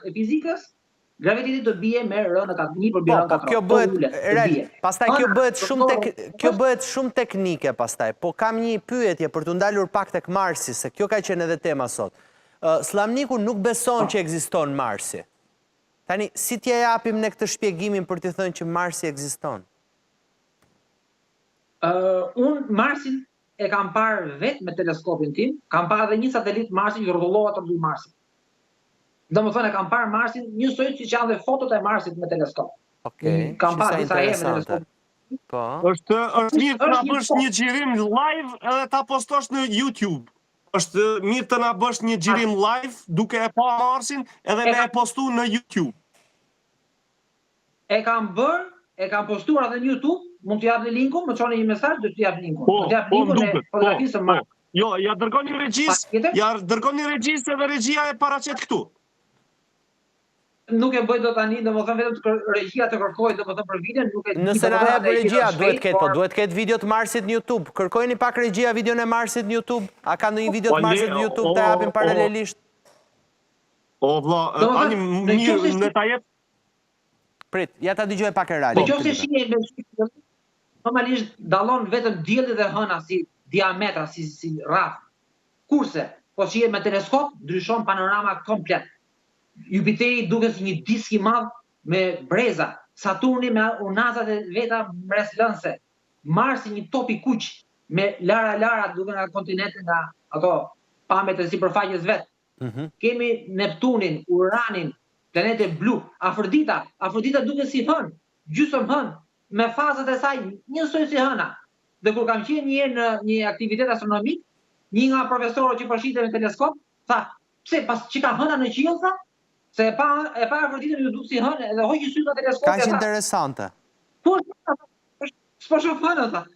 e fizikës, graviteti do bie me r në 1 për r në 4. Kjo bëhet, pastaj kjo bëhet shumë teknike pastaj, po kam një pyetje për të ndalur pak tek Marsi, se kjo ka qenë edhe tema sot. Slamniku nuk beson që ekziston Marsi. Tani, si t'ja japim ne këtë shpjegimin për t'i thënë që Marsi ekziston? Unë Marsin e kam parë vetë me teleskopin tim, kam parë edhe një satelit Marsin që rrotullohet rreth Marsit. Domethënë kam parë Marsin njësoj siç janë dhe fotot e Marsit me teleskop. Kam parë disa herë me teleskop. Po. Është mirë të na bësh një xhirim live edhe ta postosh në YouTube. Është mirë të na bësh një xhirim live duke e pa Marsin edhe me e postu në YouTube. E kam postuar edhe në YouTube, mund t'ju jap në linkun, më çoni një mesazh, do t'ju jap linkun. Do t'ju jap linkun e fotografisë së Marsit. Jo, ja dërgoni regjisë, edhe regjia e paraqet këtu. Nuk e bëj dot tani, domethënë vetëm regjia të kërkoj domethënë për videon, nuk e di. Nëse na hap regjia, duhet ketë video të Marsit në YouTube. Kërkojeni pak regjia videon e Marsit në YouTube. A ka ndonjë video të Marsit në YouTube të japim paralelisht? O vlla, ani mirë në ta jep. Prit, ja ta dëgjoj pak e rali. Nëse shihni normalisht dallon vetëm dielli dhe hëna si diametra, si rraf. Kurse, po shihet me teleskop, ndryshon panorama komplet. Jupiteri duket si një disk i madh me breza, Saturni me unazat e veta mbreslënse, Marsi një top i kuq me lara duke nga kontinente nga ato pamjet e sipërfaqes vet. Kemi Neptunin, Uranin, planetin blu, Afrodita duket si hën, gjysmë hën, me fazat e saj njësoj si hëna. Dhe kur kam qenë një herë në një aktivitet astronomik, një nga profesorët që po shite me teleskop, tha, pse pas që ka hëna në qiell tha? Se e pa Afroditën ju duk si hënë, edhe hoqi syt nga teleskopi. Kaq interesante. Po, s'po shoh hënë tha.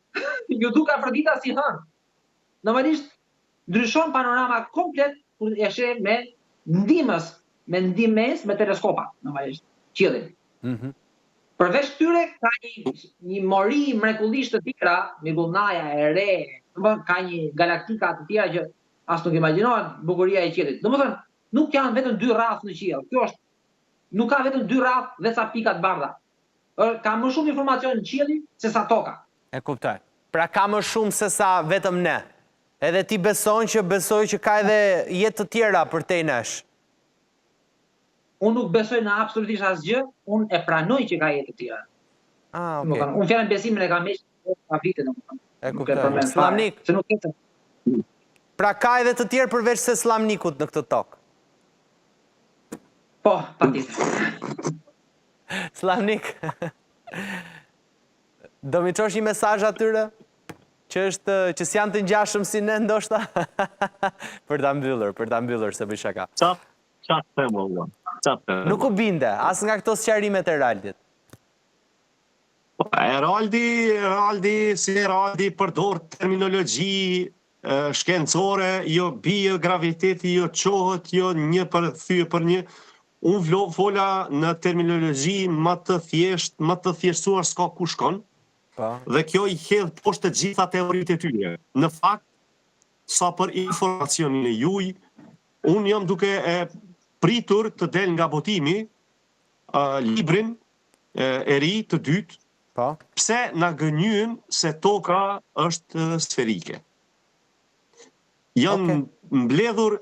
Ju duk Afrodita si hënë. Normalisht ndryshon panorama komplet kur e sheh me ndihmës me teleskopa, normalisht, qiellin. Përveç këtyre ka një mori mrekullisht të tjera, Migullnaja e re, ka një galaktika të tjera që as nuk imagjinohet bukuria e qiellit. Domethënë nuk janë vetëm 2 rrafë në qiell. Kjo është, nuk ka vetëm 2 rrafë dhe ca pika të bardha. Ka më shumë informacion në qielli se sa toka. E kuptoj. Pra ka më shumë se sa vetëm ne. Edhe ti besoj që ka edhe jetë të tjera për te nesh. Unë nuk besoj në absolutisht asgjë, unë e pranoj që ka jetë të tjera. Okay. Unë fjalën besimin e kam hequr pa vite domethënë. E kuptoj. Slamnik. Se nuk ketë. Pra ka edhe të tjerë përveç se Slamnikut në këtë tokë. Po, patjetër. Slamnik. Do mi çosh një mesazh atyre që s'janë të ngjashëm si ne ndoshta? Për ta mbyllur se bëj shaka. Çfarë them valla? Nuk u binde, as nga këto sqarimet e Eraldit. Eraldi përdor terminologji shkencore, jo bie graviteti, jo qohët, jo një përthyje për një. Unë fola në terminologji më të thjeshtuar s'ka ku shkon, dhe kjo i hedh poshtë të gjitha teoritë e tyre. Në fakt, sa për informacionin e juj, unë jam duke e pritur të del nga botimi librin e ri të dytë, pse na gënjyn se toka është sferike. Janë mbledhur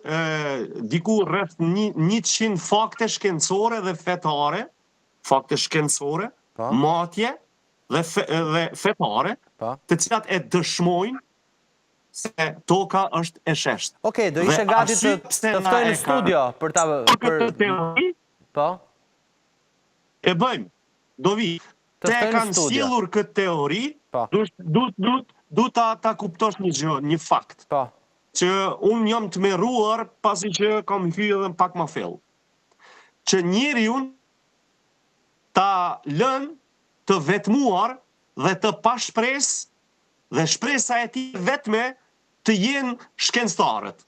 diku rreth 100 fakte shkencore dhe fetare, matje dhe fetare, të cilat e dëshmojnë se toka është e sheshtë. Okej, do ishe gati të ftoj në studio për ta... Po? E bëjmë, do vi. Te kanë sjellur këtë teori, du ta kuptosh një fakt. Po. Që unë jam të meruar pasi që kam hyrë edhe pak më thellë. Që njeriu ta lën të vetmuar dhe të pa shpresë dhe shpresa e tij vetme të jenë shkencëtarët.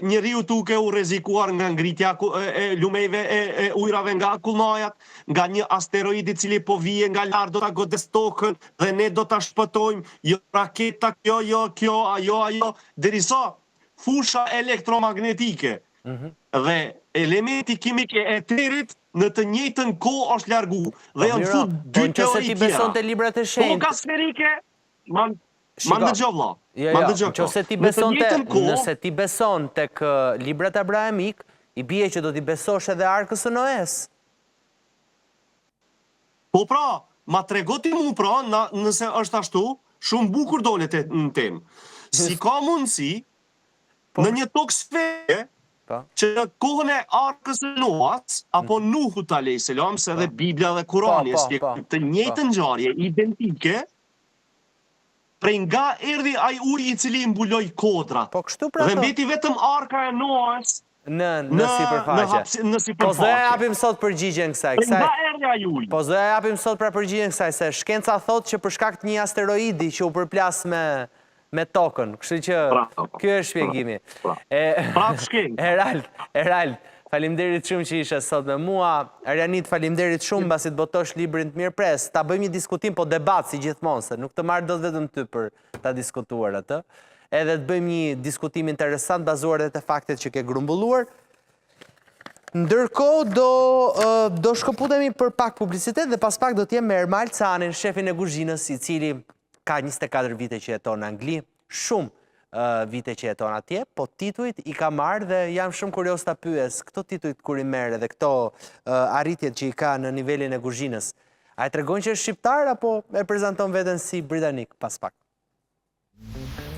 Njeriu duke u rrezikuar nga ngritja e lumejve e ujrave nga akullnajat, nga një asteroid i cili po vije nga lart do ta godes tokën dhe ne do ta shpëtojmë, jo raketa kjo, jo ajo, derisa fusha elektromagnetike dhe elementi kimik e eterit në të njëjtën kohë është largu dhe janë fut dy teori tjera. Nëse ti beson te librat e shenjtë. Toka sferike, ma ndëgjoj vëlla. Nëse ti beson tek librat abrahamik, i bie që do t'i besosh edhe arkës së Noes. Po pra, ma tregoti mu pra, nëse është ashtu, shumë bukur dole në temë. Si ka mundësi, në një tokë sferike, që në kohën e arkës së Noas, apo Nuhut a.s. se edhe Biblia dhe Kurani, të njëjtën ngjarje identike, prej nga erdhi ai uji i cili mbuloi kodrat. Dhe mbeti vetëm arka e Noas në sipërfaqe. Po zë japim sot përgjigjen kësaj. Nga erdhi ai uji. Po zë japim sot pra përgjigjen kësaj, se shkenca thotë që për shkak të një asteroidi që u përplas me tokën. Kështu që ky është shpjegimi. Prap shkencë. Erald, faleminderit shumë që ishe sot me mua. Arianit, faleminderit shumë mbasi të botosh librin të Mirëpres. Ta bëjmë një diskutim, po debat si gjithmonë, se nuk të marr dot vetëm ty për ta diskutuar atë. Edhe të bëjmë një diskutim interesant bazuar edhe te faktet që ke grumbulluar. Ndërkohë do shkëputemi për pak publicitet dhe pas pak do t'jem me Ermal Canin, shefin e kuzhinës, i cili ka 24 vite që jeton në Angli, shumë vite që jeton atje, po titujt i ka marrë dhe jam shumë kurios ta pyes këto titujt kur i merre dhe këto arritjet që i ka në nivelin e kuzhinës. A e tregon që është shqiptar apo e prezanton veten si britanik? Pas pak.